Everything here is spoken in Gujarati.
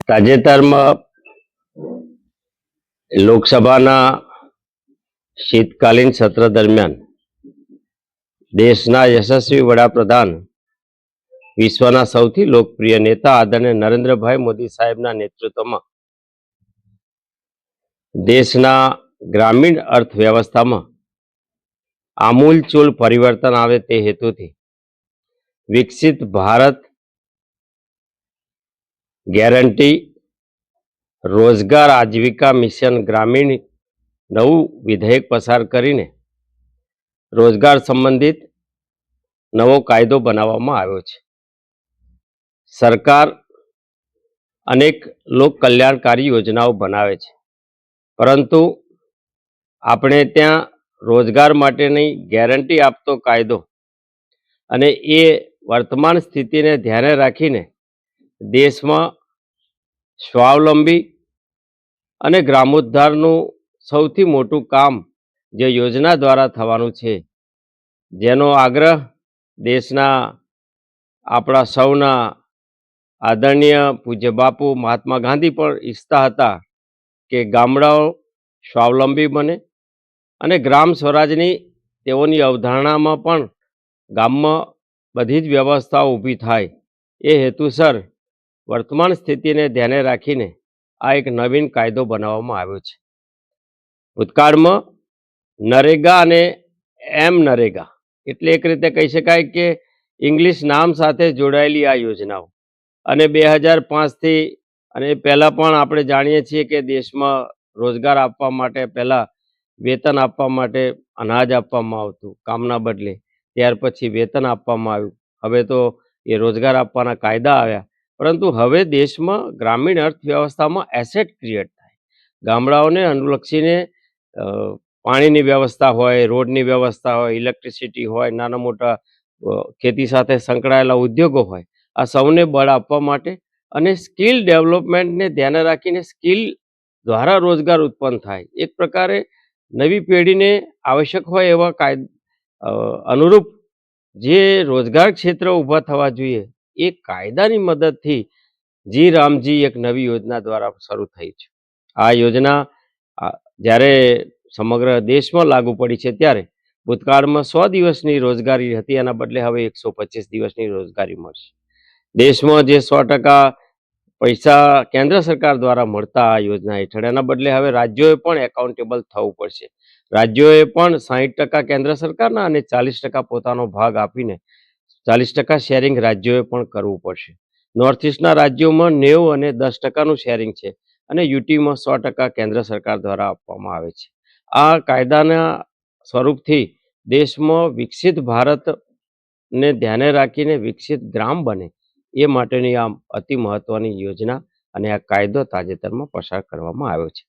તાજેતરમાં લોકસભાના શીતકાલીન સત્ર દરમિયાન દેશના યશસ્વી વડાપ્રધાન, વિશ્વના સૌથી લોકપ્રિય નેતા આદરણીય નરેન્દ્રભાઈ મોદી સાહેબના નેતૃત્વમાં દેશના ગ્રામીણ અર્થવ્યવસ્થામાં આમૂલચૂલ પરિવર્તન આવે તે હેતુથી વિકસિત ભારત ગેરંટી રોજગાર આજીવિકા મિશન ગ્રામીણ નવું વિધેયક પસાર કરીને રોજગાર સંબંધિત નવો કાયદો બનાવવામાં આવ્યો છે. સરકાર અનેક લોક કલ્યાણકારી યોજનાઓ બનાવે છે, પરંતુ આપણે ત્યાં રોજગાર માટેની ગેરંટી આપતો કાયદો અને એ વર્તમાન સ્થિતિને ધ્યાને રાખીને દેશમાં સ્વાવલંબી અને ગ્રામોદ્ધારનું સૌથી મોટું કામ જે યોજના દ્વારા થવાનું છે, જેનો આગ્રહ દેશના આપણા સૌના આદરણીય પૂજ્ય બાપુ મહાત્મા ગાંધી પણ ઈચ્છતા હતા કે ગામડાઓ સ્વાવલંબી બને અને ગ્રામ સ્વરાજની તેઓની અવધારણામાં પણ ગામમાં બધી જ વ્યવસ્થાઓ ઊભી થાય. એ હેતુસર વર્તમાન સ્થિતિને ધ્યાને રાખીને આ એક નવીન કાયદો બનાવવામાં આવ્યો છે. ભૂતકાળમાં નરેગા અને નરેગા એટલે એક રીતે કહી શકાય કે ઇંગ્લિશ નામ સાથે જોડાયેલી આ યોજનાઓ અને 2005થી અને પહેલાં પણ આપણે જાણીએ છીએ કે દેશમાં રોજગાર આપવા માટે પહેલાં વેતન આપવા માટે અનાજ આપવામાં આવતું કામના બદલે, ત્યાર પછી વેતન આપવામાં આવ્યું. હવે તો એ રોજગાર આપવાના કાયદા આવ્યા, પરંતુ હવે દેશમાં ગ્રામીણ અર્થવ્યવસ્થામાં એસેટ ક્રિએટ થાય. ગામડાઓને અનુલક્ષીને પાણીની વ્યવસ્થા હોય, રોડની વ્યવસ્થા હોય, ઇલેક્ટ્રિસિટી હોય, નાના મોટા ખેતી સાથે સંકળાયેલા ઉદ્યોગો હોય, આ સૌને બળ આપવા માટે અને સ્કિલ ડેવલપમેન્ટને ધ્યાને રાખીને સ્કિલ દ્વારા રોજગાર ઉત્પન્ન થાય. એક પ્રકારે નવી પેઢીને આવશ્યક હોય એવા અનુરૂપ જે રોજગાર ક્ષેત્ર ઊભા થવા જોઈએ, એ કાયદાની મદદથી જી રામજી એક નવી યોજના દ્વારા શરૂ થઈ છે. આ યોજના જ્યારે સમગ્ર દેશમાં લાગુ પડી છે ત્યારે ભૂતકાળમાં 100 દિવસની રોજગારી હતી, એના બદલે હવે 125 દિવસની રોજગારી મળશે. દેશમાં જે 100% પૈસા કેન્દ્ર સરકાર દ્વારા મળતા આ યોજના હેઠળ, એના બદલે હવે રાજ્યોએ પણ એકાઉન્ટેબલ થવું પડશે. રાજ્યોએ પણ 60% કેન્દ્ર સરકારના અને 40% પોતાનો ભાગ આપીને 40% શેરિંગ રાજ્યોએ પણ કરવું પડશે. નોર્થ ઇસ્ટના રાજ્યોમાં 90 અને 10%નું શેરિંગ છે અને યુટીમાં 100% કેન્દ્ર સરકાર દ્વારા આપવામાં આવે છે. આ કાયદાના સ્વરૂપથી દેશમાં વિકસિત ભારતને ધ્યાને રાખીને વિકસિત ગ્રામ બને એ માટેની આ અતિ મહત્વની યોજના અને આ કાયદો તાજેતરમાં પસાર કરવામાં આવ્યો છે.